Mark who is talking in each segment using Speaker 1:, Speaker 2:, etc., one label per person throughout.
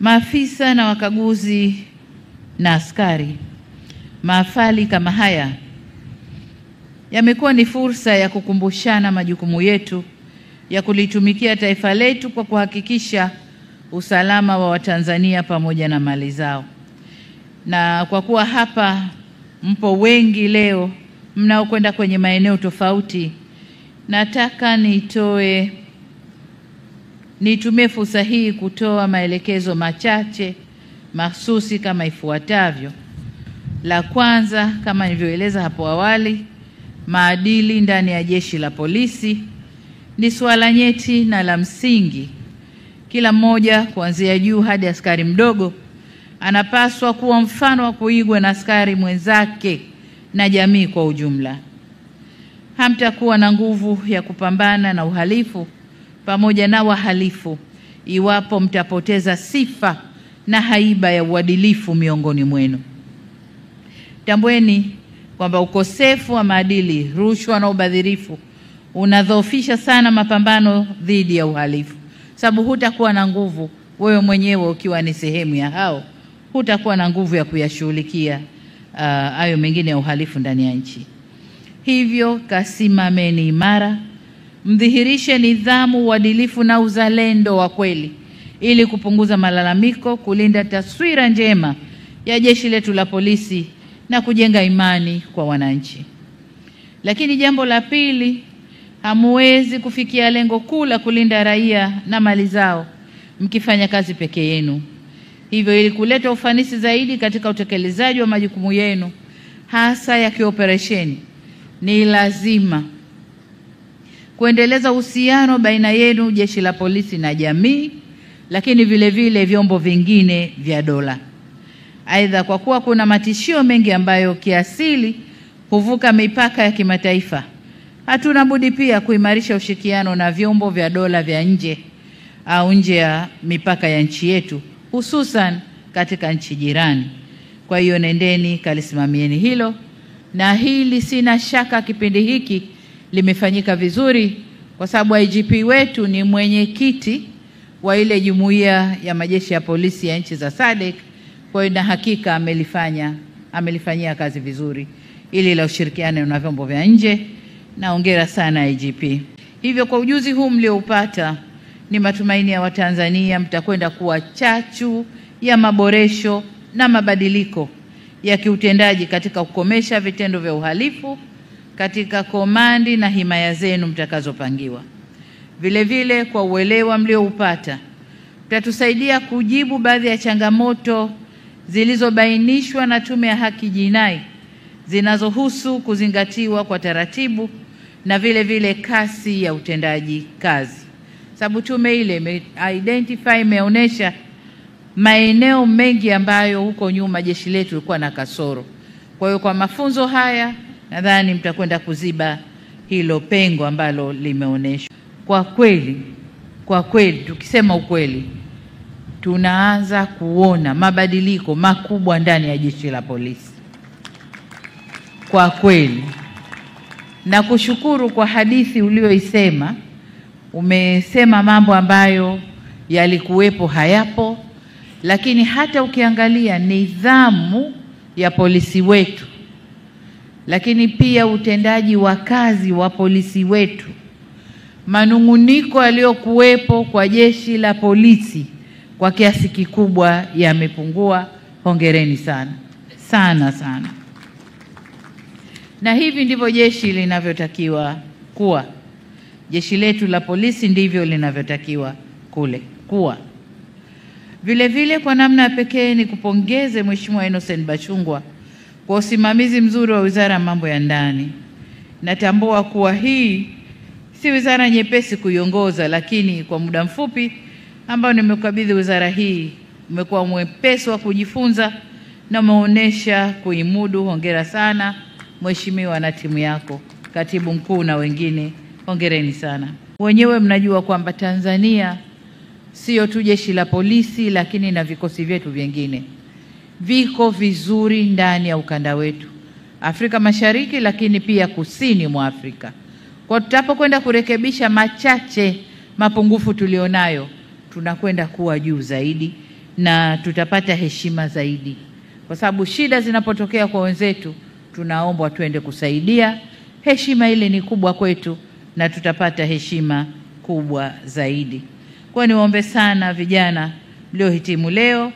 Speaker 1: Maafisa na wakaguzi na askari, mahafali kama haya yamekuwa ni fursa ya kukumbushana majukumu yetu ya kulitumikia taifa letu kwa kuhakikisha usalama wa Watanzania pamoja na mali zao. Na kwa kuwa hapa mpo wengi leo mnaokwenda kwenye maeneo tofauti, nataka nitumie fursa hii kutoa maelekezo machache mahsusi kama ifuatavyo. La kwanza, kama nilivyoeleza hapo awali, maadili ndani ya Jeshi la Polisi ni swala nyeti na la msingi. Kila mmoja kuanzia juu hadi askari mdogo anapaswa kuwa mfano wa kuigwa na askari mwenzake na jamii kwa ujumla. Hamtakuwa na nguvu ya kupambana na uhalifu pamoja na wahalifu iwapo mtapoteza sifa na haiba ya uadilifu miongoni mwenu. Tambueni kwamba ukosefu wa maadili, rushwa na ubadhirifu unadhoofisha sana mapambano dhidi ya uhalifu. Sababu hutakuwa na nguvu wewe mwenyewe ukiwa ni sehemu ya hao, hutakuwa na nguvu ya kuyashughulikia hayo mengine ya uhalifu ndani ya nchi. Hivyo kasimameni imara, mdhihirishe nidhamu, uadilifu na uzalendo wa kweli ili kupunguza malalamiko, kulinda taswira njema ya jeshi letu la polisi na kujenga imani kwa wananchi. Lakini jambo la pili, hamuwezi kufikia lengo kuu la kulinda raia na mali zao mkifanya kazi peke yenu. Hivyo ili kuleta ufanisi zaidi katika utekelezaji wa majukumu yenu hasa ya kioperesheni, ni lazima kuendeleza uhusiano baina yenu Jeshi la Polisi na jamii, lakini vile vile vyombo vingine vya dola. Aidha, kwa kuwa kuna matishio mengi ambayo kiasili huvuka mipaka ya kimataifa, hatuna budi pia kuimarisha ushirikiano na vyombo vya dola vya nje au nje ya mipaka ya nchi yetu, hususan katika nchi jirani. Kwa hiyo nendeni kalisimamieni hilo, na hili sina shaka kipindi hiki limefanyika vizuri kwa sababu IGP wetu ni mwenyekiti wa ile jumuiya ya majeshi ya polisi ya nchi za SADC. Kwa hiyo na hakika amelifanyia kazi vizuri ili la ushirikiano na vyombo vya nje, na hongera sana IGP. Hivyo kwa ujuzi huu mlioupata, ni matumaini ya Watanzania mtakwenda kuwa chachu ya maboresho na mabadiliko ya kiutendaji katika kukomesha vitendo vya uhalifu katika komandi na himaya zenu mtakazopangiwa. Vile vile kwa uelewa mlioupata, mtatusaidia kujibu baadhi ya changamoto zilizobainishwa na Tume ya Haki Jinai zinazohusu kuzingatiwa kwa taratibu na vile vile kasi ya utendaji kazi. Sababu tume ile imeonesha maeneo mengi ambayo huko nyuma jeshi letu lilikuwa na kasoro. Kwa hiyo kwa mafunzo haya nadhani mtakwenda kuziba hilo pengo ambalo limeoneshwa. Kwa kweli tukisema ukweli, tunaanza kuona mabadiliko makubwa ndani ya Jeshi la Polisi. Kwa kweli, na kushukuru kwa hadithi ulioisema. Umesema mambo ambayo yalikuwepo hayapo, lakini hata ukiangalia nidhamu ya polisi wetu, lakini pia utendaji wa kazi wa polisi wetu, manunguniko yaliyokuwepo kwa Jeshi la Polisi kwa kiasi kikubwa yamepungua. Hongereni sana sana sana. Na hivi ndivyo jeshi linavyotakiwa kuwa. Jeshi letu la polisi ndivyo linavyotakiwa kuwa. Vile vile kwa namna pekee ni kupongeze Mheshimiwa Innocent Bachungwa kwa usimamizi mzuri wa Wizara ya Mambo ya Ndani. Natambua kuwa hii si wizara nyepesi kuiongoza, lakini kwa muda mfupi ambao nimekabidhi wizara hii umekuwa mwepesi wa kujifunza na umeonyesha kuimudu. Hongera sana Mheshimiwa na timu yako, Katibu Mkuu na wengine, hongereni sana. Wenyewe mnajua kwamba Tanzania sio tu Jeshi la Polisi, lakini na vikosi vyetu vingine viko vizuri ndani ya ukanda wetu Afrika Mashariki, lakini pia kusini mwa Afrika. Kwa tutapokwenda kurekebisha machache mapungufu tulionayo, tunakwenda kuwa juu zaidi, na tutapata heshima zaidi, kwa sababu shida zinapotokea kwa wenzetu tunaombwa twende kusaidia. Heshima ile ni kubwa kwetu na tutapata heshima kubwa zaidi. Kwa niombe sana vijana mliohitimu leo,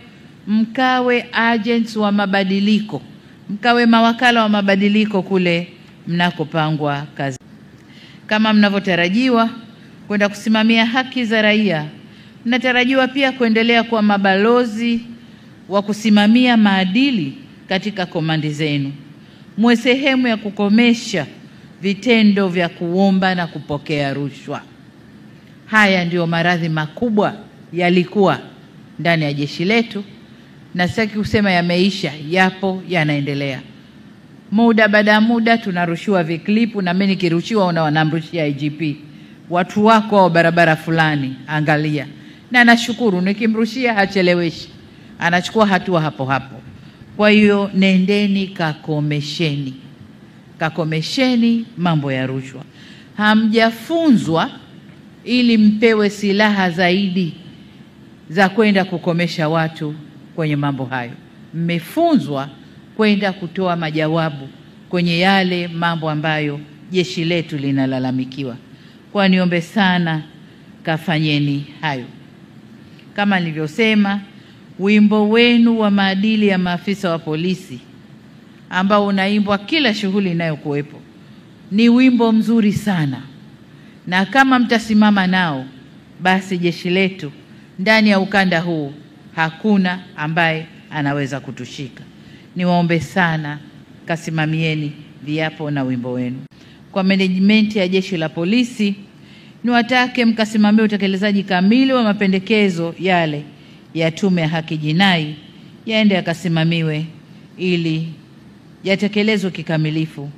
Speaker 1: mkawe agents wa mabadiliko, mkawe mawakala wa mabadiliko kule mnakopangwa kazi. Kama mnavyotarajiwa kwenda kusimamia haki za raia, mnatarajiwa pia kuendelea kuwa mabalozi wa kusimamia maadili katika komandi zenu. Mwe sehemu ya kukomesha vitendo vya kuomba na kupokea rushwa. Haya ndio maradhi makubwa yalikuwa ndani ya jeshi letu, na sitaki kusema yameisha, yapo, yanaendelea. Muda baada muda tunarushiwa viklipu, na mimi nikirushiwa wanamrushia IGP, watu wako wa barabara fulani, angalia. Na nashukuru nikimrushia hacheleweshi, anachukua hatua hapo hapo. Kwa hiyo nendeni kakomesheni mambo ya rushwa. Hamjafunzwa ili mpewe silaha zaidi za kwenda kukomesha watu kwenye mambo hayo. Mmefunzwa kwenda kutoa majawabu kwenye yale mambo ambayo jeshi letu linalalamikiwa. Kwa niombe sana kafanyeni hayo. Kama nilivyosema, wimbo wenu wa maadili ya maafisa wa polisi ambao unaimbwa kila shughuli inayokuwepo ni wimbo mzuri sana, na kama mtasimama nao, basi jeshi letu ndani ya ukanda huu hakuna ambaye anaweza kutushika. Niwaombe sana kasimamieni viapo na wimbo wenu. Kwa management ya jeshi la polisi, niwatake mkasimamie utekelezaji kamili wa mapendekezo yale ya Tume ya Haki Jinai, yaende yakasimamiwe ili yatekelezwe kikamilifu.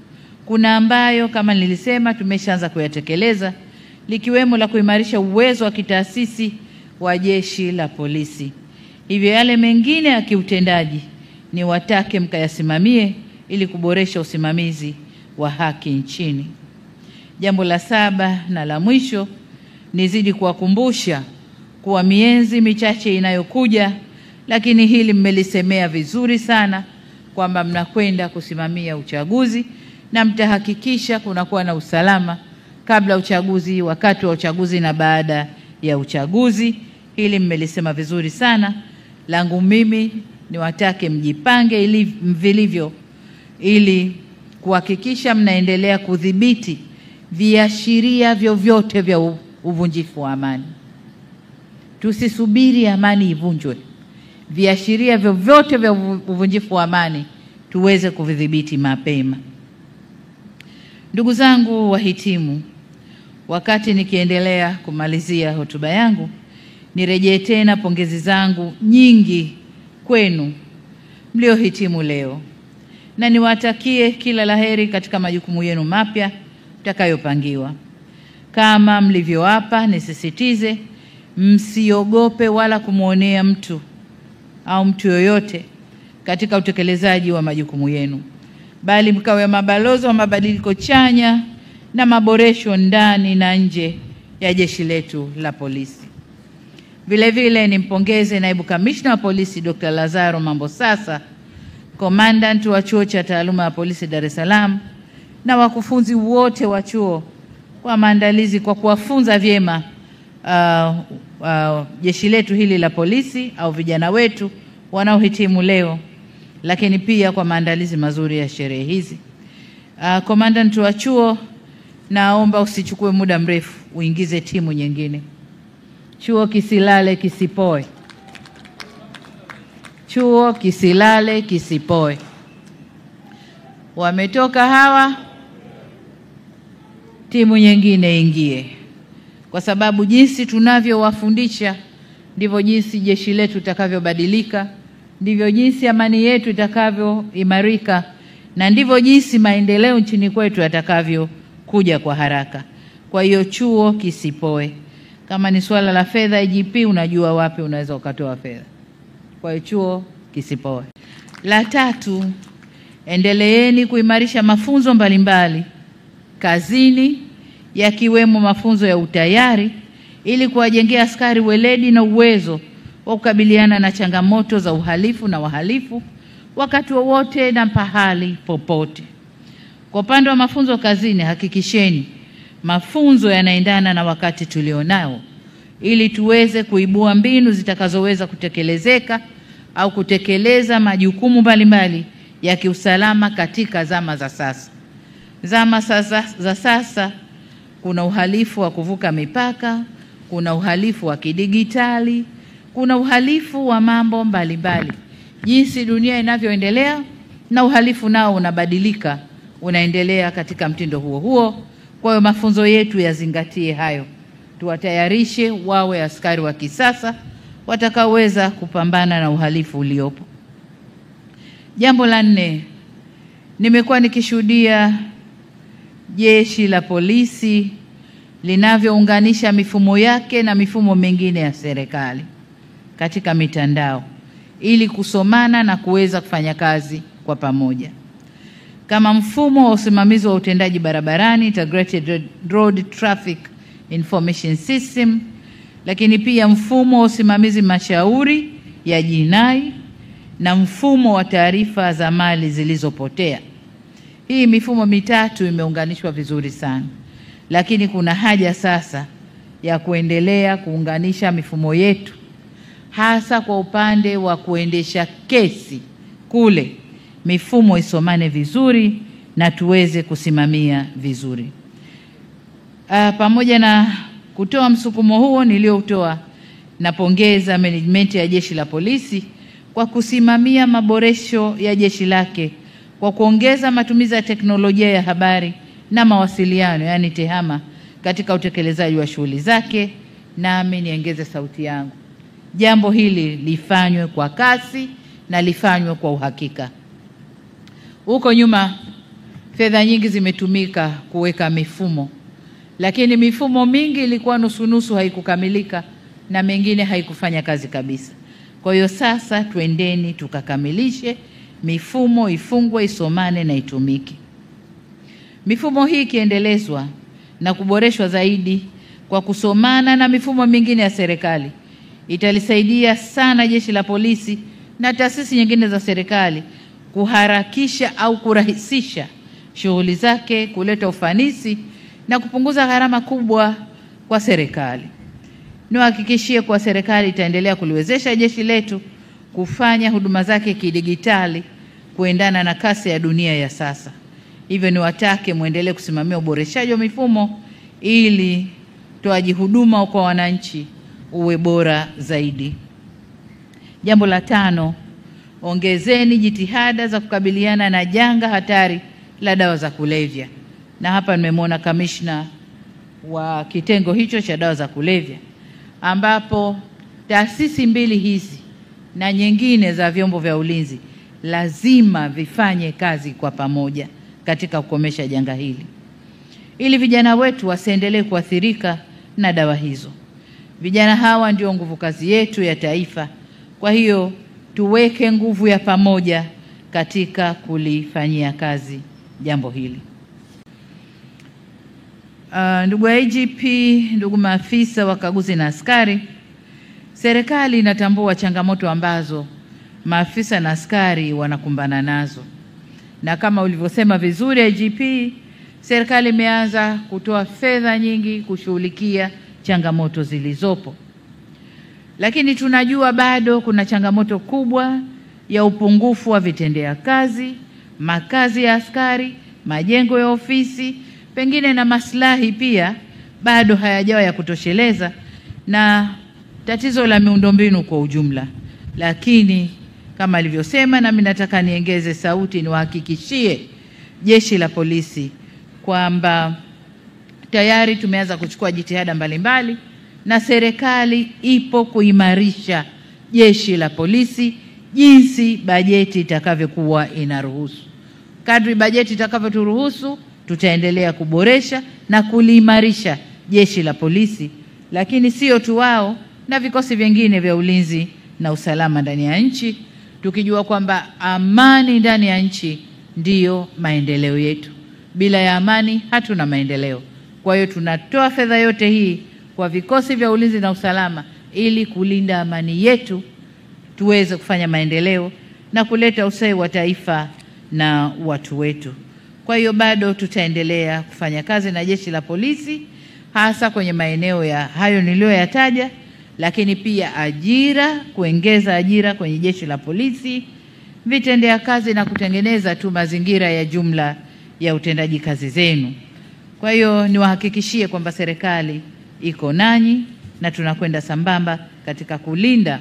Speaker 1: Kuna ambayo kama nilisema tumeshaanza kuyatekeleza, likiwemo la kuimarisha uwezo wa kitaasisi wa jeshi la polisi. Hivyo yale mengine ya kiutendaji ni watake mkayasimamie ili kuboresha usimamizi wa haki nchini. Jambo la 7 na la mwisho, nizidi kuwakumbusha kuwa miezi michache inayokuja, lakini hili mmelisemea vizuri sana, kwamba mnakwenda kusimamia uchaguzi na mtahakikisha kunakuwa na usalama kabla uchaguzi, wakati wa uchaguzi na baada ya uchaguzi. Hili mmelisema vizuri sana. Langu mimi niwatake mjipange vilivyo ili kuhakikisha mnaendelea kudhibiti viashiria vyovyote vya uvunjifu wa amani. Tusisubiri amani ivunjwe. Viashiria vyovyote vya uvunjifu wa amani tuweze kuvidhibiti mapema. Ndugu zangu wahitimu, wakati nikiendelea kumalizia hotuba yangu, nirejee tena pongezi zangu nyingi kwenu mliohitimu leo, na niwatakie kila laheri katika majukumu yenu mapya mtakayopangiwa. Kama mlivyoapa, nisisitize msiogope wala kumuonea mtu au mtu yoyote katika utekelezaji wa majukumu yenu, bali mkawe mabalozi wa mabadiliko chanya na maboresho ndani na nje ya jeshi letu la polisi. Vile vile nimpongeze Naibu Kamishna wa Polisi Dr. Lazaro Mambosasa, Commandant wa Chuo cha Taaluma ya Polisi Dar es Salaam, na wakufunzi wote wa chuo kwa maandalizi, kwa kuwafunza vyema jeshi letu hili la polisi au vijana wetu wanaohitimu leo, lakini pia kwa maandalizi mazuri ya sherehe hizi. Commandant wa chuo, naomba usichukue muda mrefu, uingize timu nyingine. Chuo kisilale kisipoe. Chuo kisilale kisipoe. Wametoka hawa, timu nyingine ingie. Kwa sababu jinsi tunavyowafundisha ndivyo jinsi jeshi letu litakavyobadilika, ndivyo jinsi amani yetu itakavyoimarika, na ndivyo jinsi maendeleo nchini kwetu yatakavyokuja kwa haraka. Kwa hiyo chuo kisipoe. Kama ni swala la fedha, IGP unajua wapi unaweza ukatoa fedha. Kwa hiyo chuo kisipoe. La 3, endeleeni kuimarisha mafunzo mbalimbali kazini, yakiwemo mafunzo ya utayari, ili kuwajengea askari weledi na uwezo wa kukabiliana na changamoto za uhalifu na wahalifu wakati wowote na pahali popote. Kwa upande wa mafunzo kazini, hakikisheni mafunzo yanaendana na wakati tulionao ili tuweze kuibua mbinu zitakazoweza kutekelezeka au kutekeleza majukumu mbalimbali ya kiusalama katika zama za sasa. Zama za sasa kuna uhalifu wa kuvuka mipaka, kuna uhalifu wa kidigitali, kuna uhalifu wa mambo mbalimbali. Jinsi dunia inavyoendelea na uhalifu nao unabadilika, unaendelea katika mtindo huo huo. Kwa hiyo mafunzo yetu yazingatie hayo. Tuwatayarishe wawe askari wa kisasa watakaoweza kupambana na uhalifu uliopo. Jambo la 4, nimekuwa nikishuhudia Jeshi la Polisi linavyounganisha mifumo yake na mifumo mingine ya serikali katika mitandao ili kusomana na kuweza kufanya kazi kwa pamoja. Kama mfumo wa usimamizi wa utendaji barabarani, Integrated Road Traffic Information System, lakini pia mfumo wa usimamizi mashauri ya jinai na mfumo wa taarifa za mali zilizopotea. Hii mifumo mitatu imeunganishwa vizuri sana, lakini kuna haja sasa ya kuendelea kuunganisha mifumo yetu, hasa kwa upande wa kuendesha kesi kule, mifumo isomane vizuri na tuweze kusimamia vizuri. Pamoja na kutoa msukumo huo niliotoa, napongeza management ya Jeshi la Polisi kwa kusimamia maboresho ya jeshi lake kwa kuongeza matumizi ya teknolojia ya habari na mawasiliano, yani TEHAMA, katika utekelezaji wa shughuli zake. Nami niongeze sauti yangu, jambo hili lifanywe kwa kasi na lifanywe kwa uhakika. Huko nyuma fedha nyingi zimetumika kuweka mifumo, lakini mifumo mingi ilikuwa nusu haikukamilika na mengine haikufanya kazi kabisa. Kwa hiyo sasa twendeni tukakamilishe mifumo, ifungwe, isomane na itumike. Mifumo hii ikiendelezwa na kuboreshwa zaidi kwa kusomana na mifumo mingine ya serikali, italisaidia sana Jeshi la Polisi na taasisi nyingine za serikali kuharakisha au kurahisisha shughuli zake, kuleta ufanisi na kupunguza gharama kubwa kwa serikali. Niwahakikishie kwa serikali itaendelea kuliwezesha jeshi letu kufanya huduma zake kidigitali kuendana na kasi ya dunia ya sasa. Hivyo niwatake muendelee kusimamia uboreshaji wa mifumo ili utoaji huduma kwa wananchi uwe bora zaidi. Jambo la 5, ongezeni jitihada za kukabiliana na janga hatari la dawa za kulevya. Na hapa nimemwona kamishna wa kitengo hicho cha dawa za kulevya, ambapo taasisi mbili hizi na nyingine za vyombo vya ulinzi lazima vifanye kazi kwa pamoja katika kukomesha janga hili, ili vijana wetu wasiendelee kuathirika na dawa hizo. Vijana hawa ndio nguvu kazi yetu ya taifa. Kwa hiyo tuweke nguvu ya pamoja katika kulifanyia kazi jambo hili. Ndugu IGP, ndugu maafisa wakaguzi na askari, serikali inatambua changamoto ambazo maafisa na askari wanakumbana nazo. Na kama ulivyosema vizuri IGP, serikali imeanza kutoa fedha nyingi kushughulikia changamoto zilizopo. Lakini tunajua bado kuna changamoto kubwa ya upungufu wa vitendea kazi, makazi ya askari, majengo ya ofisi, pengine na maslahi pia bado hayajawa ya kutosheleza, na tatizo la miundombinu kwa ujumla. Lakini kama alivyosema, na mimi nataka niongeze sauti niwahakikishie Jeshi la Polisi kwamba tayari tumeanza kuchukua jitihada mbalimbali na serikali ipo kuimarisha Jeshi la Polisi jinsi bajeti itakavyokuwa inaruhusu. Kadri bajeti itakavyoturuhusu, tutaendelea kuboresha na kuliimarisha Jeshi la Polisi, lakini sio tu wao, na vikosi vingine vya ulinzi na usalama ndani ya nchi, tukijua kwamba amani ndani ya nchi ndiyo maendeleo yetu. Bila ya amani hatuna maendeleo. Kwa hiyo tunatoa fedha yote hii kwa vikosi vya ulinzi na usalama ili kulinda amani yetu, tuweze kufanya maendeleo na kuleta ustawi wa taifa na watu wetu. Kwa hiyo bado tutaendelea kufanya kazi na jeshi la polisi, hasa kwenye maeneo ya hayo niliyoyataja, lakini pia ajira, kuongeza ajira kwenye jeshi la polisi, vitendea kazi na kutengeneza tu mazingira ya jumla ya utendaji kazi zenu. Kwa hiyo niwahakikishie kwamba serikali iko nanyi na tunakwenda sambamba katika kulinda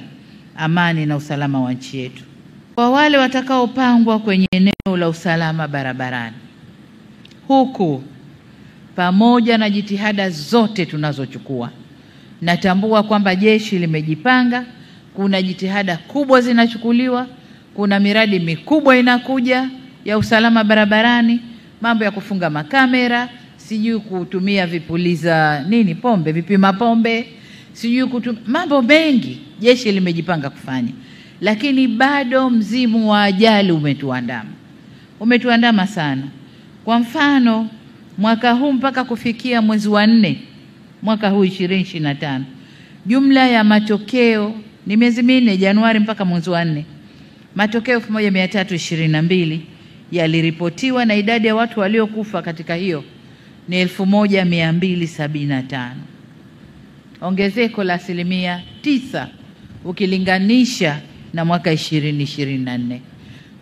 Speaker 1: amani na usalama wa nchi yetu. Kwa wale watakaopangwa kwenye eneo la usalama barabarani, huku pamoja na jitihada zote tunazochukua, natambua kwamba jeshi limejipanga, kuna jitihada kubwa zinachukuliwa, kuna miradi mikubwa inakuja ya usalama barabarani, mambo ya kufunga makamera, sijui kutumia vipuliza pombe, vipima pombe, sijui mambo mengi jeshi limejipanga kufanya. Lakini bado mzimu wa ajali umetuandama sana. Kwa mfano, mwaka huu mpaka kufikia mwezi wa 4 mwaka huu 2025, jumla ya matokeo ni miezi 4, Januari mpaka mwezi wa 4, matokeo 1322 yaliripotiwa na idadi ya watu waliokufa katika hiyo ni 1275, ongezeko la 9% ukilinganisha na mwaka 2024.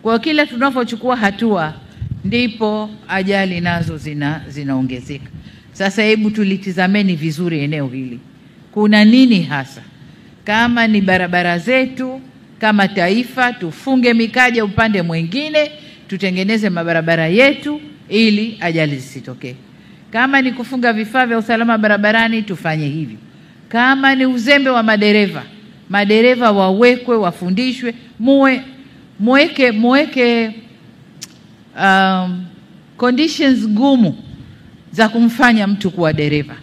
Speaker 1: Kwa kila tunapochukua hatua ndipo ajali nazo zinaongezeka. Sasa hebu tulitizameni vizuri eneo hili. Kuna nini hasa? Kama ni barabara zetu, kama taifa tufunge mikaja upande mwingine, tutengeneze mabarabara yetu ili ajali zisitokee. Kama ni kufunga vifaa vya usalama barabarani, tufanye hivyo. Kama ni uzembe wa madereva wawekwe, wafundishwe, muweke conditions gumu za kumfanya mtu kuwa dereva.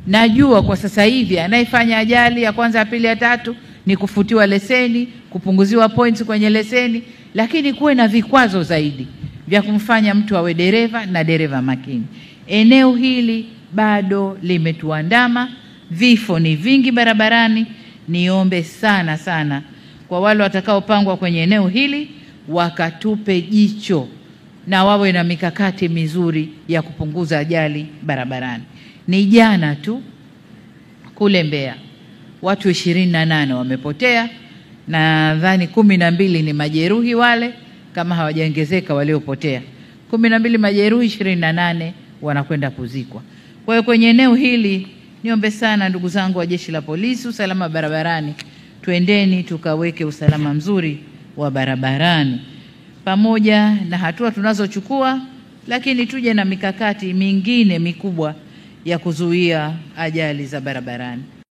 Speaker 1: Najua kwa sasa hivi anayefanya ajali ya kwanza, ya pili, ya tatu ni kufutiwa leseni, kupunguziwa points kwenye leseni, lakini kuwe na vikwazo zaidi vya kumfanya mtu awe dereva na dereva makini. Eneo hili bado limetuandama, vifo ni vingi barabarani. Niombe sana kwa wale watakaopangwa kwenye eneo hili wakatupe jicho na wawe na mikakati mizuri ya kupunguza ajali barabarani. Ni jana tu kule Mbeya watu 28 wamepotea, na nadhani 12 ni majeruhi wale, kama hawajaongezeka waliopotea. 12 majeruhi, 28 wanakwenda kuzikwa. Kwa hiyo kwenye eneo hili niombe sana ndugu zangu wa jeshi la polisi, usalama barabarani, twendeni tukaweke usalama mzuri wa barabarani pamoja na hatua tunazochukua, lakini tuje na mikakati mingine mikubwa ya kuzuia ajali za barabarani.